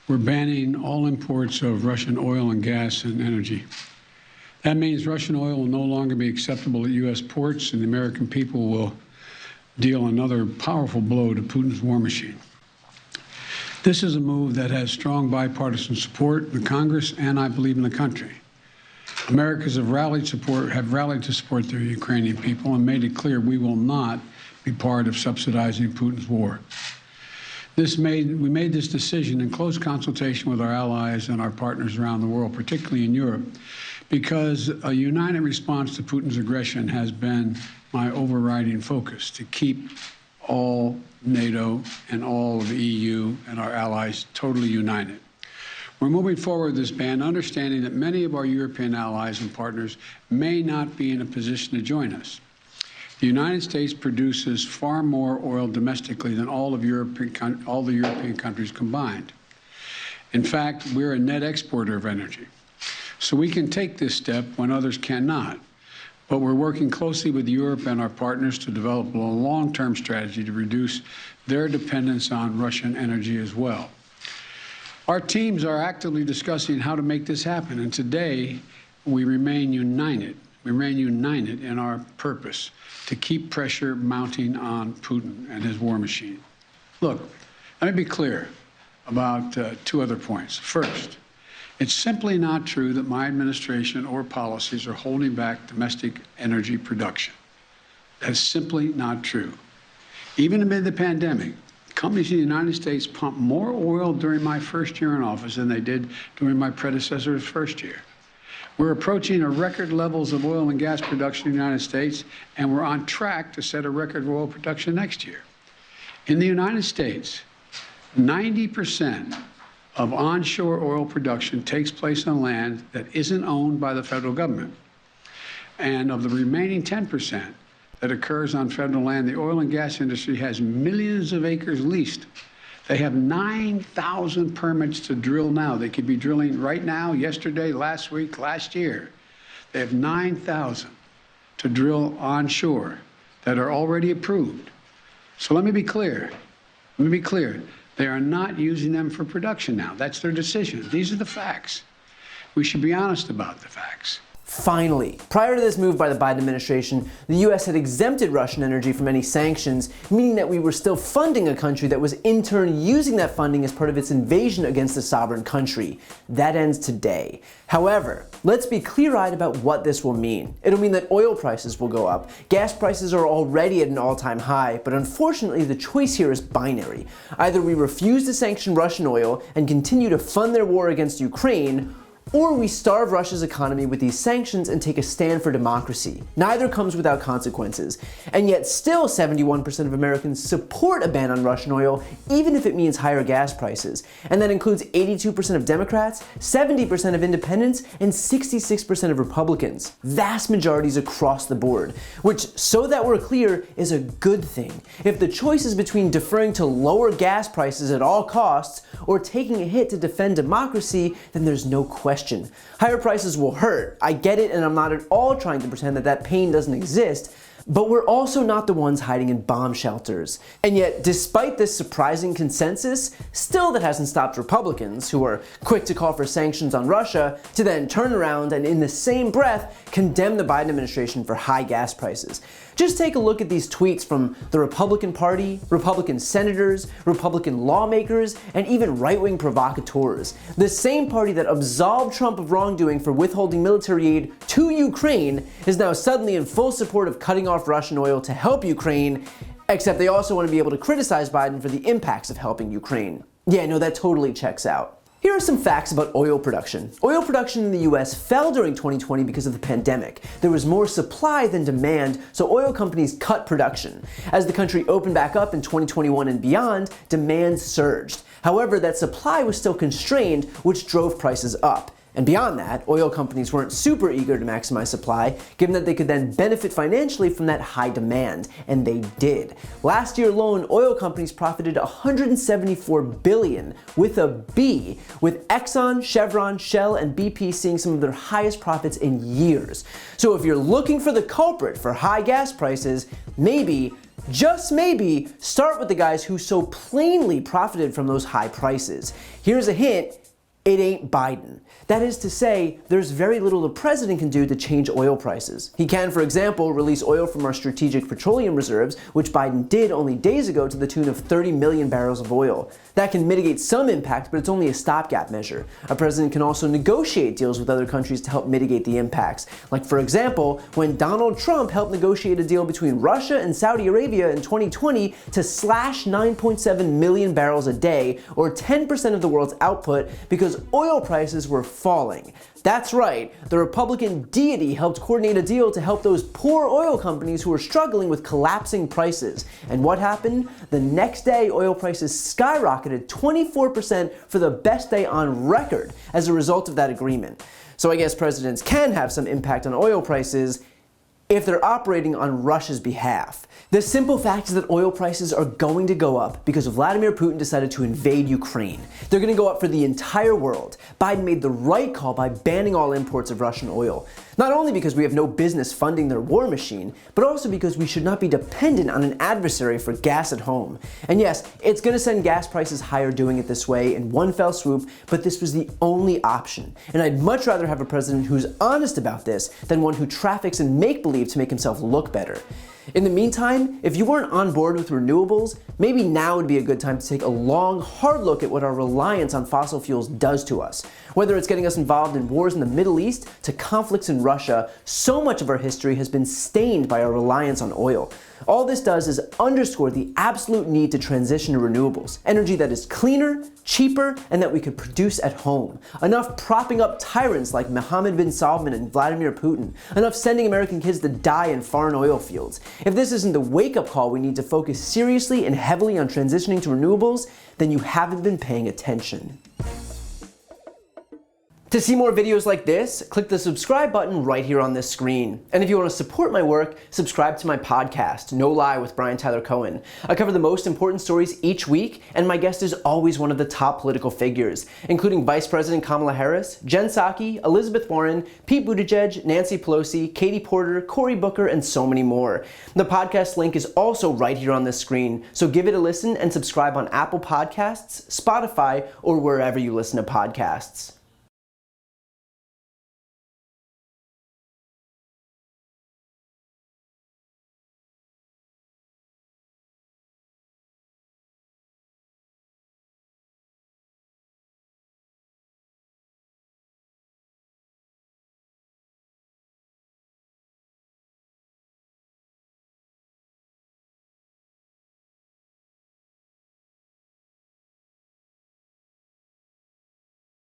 we're banning all imports of Russian oil and gas and energy. That means Russian oil will no longer be acceptable at U.S. ports, and the American people will deal another powerful blow to Putin's war machine. This is a move that has strong bipartisan support in the Congress and, I believe, in the country. Americans have rallied to support their Ukrainian people and made it clear we will not be part of subsidizing Putin's war. We made this decision in close consultation with our allies and our partners around the world, particularly in Europe, because a united response to Putin's aggression has been my overriding focus, to keep all NATO and all of the EU and our allies totally united. We're moving forward with this ban, understanding that many of our European allies and partners may not be in a position to join us. The United States produces far more oil domestically than all the European countries combined. In fact, we're a net exporter of energy. So we can take this step when others cannot. But we're working closely with Europe and our partners to develop a long-term strategy to reduce their dependence on Russian energy as well. Our teams are actively discussing how to make this happen, and today we remain united. We remain united in our purpose to keep pressure mounting on Putin and his war machine. Look, let me be clear about two other points. First, it's simply not true that my administration or policies are holding back domestic energy production. That's simply not true. Even amid the pandemic, companies in the United States pumped more oil during my first year in office than they did during my predecessor's first year. We're approaching a record levels of oil and gas production in the United States, and we're on track to set a record of oil production next year. In the United States, 90% of onshore oil production takes place on land that isn't owned by the federal government. And of the remaining 10% that occurs on federal land, the oil and gas industry has millions of acres leased. They have 9,000 permits to drill now. They could be drilling right now, yesterday, last week, last year. They have 9,000 to drill onshore that are already approved. So let me be clear. Let me be clear. They are not using them for production now. That's their decision. These are the facts. We should be honest about the facts. Finally, prior to this move by the Biden administration, the US had exempted Russian energy from any sanctions, meaning that we were still funding a country that was in turn using that funding as part of its invasion against a sovereign country. That ends today. However, let's be clear-eyed about what this will mean. It'll mean that oil prices will go up. Gas prices are already at an all-time high, but unfortunately the choice here is binary. Either we refuse to sanction Russian oil and continue to fund their war against Ukraine, or we starve Russia's economy with these sanctions and take a stand for democracy. Neither comes without consequences. And yet still 71% of Americans support a ban on Russian oil, even if it means higher gas prices. And that includes 82% of Democrats, 70% of independents, and 66% of Republicans. Vast majorities across the board. Which, so that we're clear, is a good thing. If the choice is between deferring to lower gas prices at all costs, or taking a hit to defend democracy, then there's no question. Higher prices will hurt. I get it, and I'm not at all trying to pretend that that pain doesn't exist, but we're also not the ones hiding in bomb shelters. And yet, despite this surprising consensus, still that hasn't stopped Republicans, who are quick to call for sanctions on Russia, to then turn around and in the same breath condemn the Biden administration for high gas prices. Just take a look at these tweets from the Republican Party, Republican senators, Republican lawmakers, and even right-wing provocateurs. The same party that absolved Trump of wrongdoing for withholding military aid to Ukraine is now suddenly in full support of cutting off Russian oil to help Ukraine, except they also want to be able to criticize Biden for the impacts of helping Ukraine. Yeah, no, that totally checks out. Here are some facts about oil production. Oil production in the US fell during 2020 because of the pandemic. There was more supply than demand, so oil companies cut production. As the country opened back up in 2021 and beyond, demand surged. However, that supply was still constrained, which drove prices up. And beyond that, oil companies weren't super eager to maximize supply, given that they could then benefit financially from that high demand, and they did. Last year alone, oil companies profited $174 billion, with a B, with Exxon, Chevron, Shell, and BP seeing some of their highest profits in years. So if you're looking for the culprit for high gas prices, maybe just maybe, start with the guys who so plainly profited from those high prices. Here's a hint. It ain't Biden. That is to say, there's very little the president can do to change oil prices. He can, for example, release oil from our strategic petroleum reserves, which Biden did only days ago to the tune of 30 million barrels of oil. That can mitigate some impact, but it's only a stopgap measure. A president can also negotiate deals with other countries to help mitigate the impacts. Like, for example, when Donald Trump helped negotiate a deal between Russia and Saudi Arabia in 2020 to slash 9.7 million barrels a day, or 10% of the world's output, because oil prices were falling. That's right, the Republican deity helped coordinate a deal to help those poor oil companies who were struggling with collapsing prices. And what happened? The next day, oil prices skyrocketed 24% for the best day on record as a result of that agreement. So I guess presidents can have some impact on oil prices if they're operating on Russia's behalf. The simple fact is that oil prices are going to go up because Vladimir Putin decided to invade Ukraine. They're going to go up for the entire world. Biden made the right call by banning all imports of Russian oil. Not only because we have no business funding their war machine, but also because we should not be dependent on an adversary for gas at home. And yes, it's going to send gas prices higher doing it this way in one fell swoop, but this was the only option. And I'd much rather have a president who's honest about this than one who traffics in make-believe to make himself look better. In the meantime, if you weren't on board with renewables, maybe now would be a good time to take a long, hard look at what our reliance on fossil fuels does to us. Whether it's getting us involved in wars in the Middle East to conflicts in Russia, so much of our history has been stained by our reliance on oil. All this does is underscore the absolute need to transition to renewables, energy that is cleaner, cheaper, and that we could produce at home. Enough propping up tyrants like Mohammed bin Salman and Vladimir Putin. Enough sending American kids to die in foreign oil fields. If this isn't the wake-up call we need to focus seriously and heavily on transitioning to renewables, then you haven't been paying attention. To see more videos like this, click the subscribe button right here on this screen. And if you want to support my work, subscribe to my podcast, No Lie with Brian Tyler Cohen. I cover the most important stories each week, and my guest is always one of the top political figures, including Vice President Kamala Harris, Jen Psaki, Elizabeth Warren, Pete Buttigieg, Nancy Pelosi, Katie Porter, Cory Booker, and so many more. The podcast link is also right here on this screen, so give it a listen and subscribe on Apple Podcasts, Spotify, or wherever you listen to podcasts.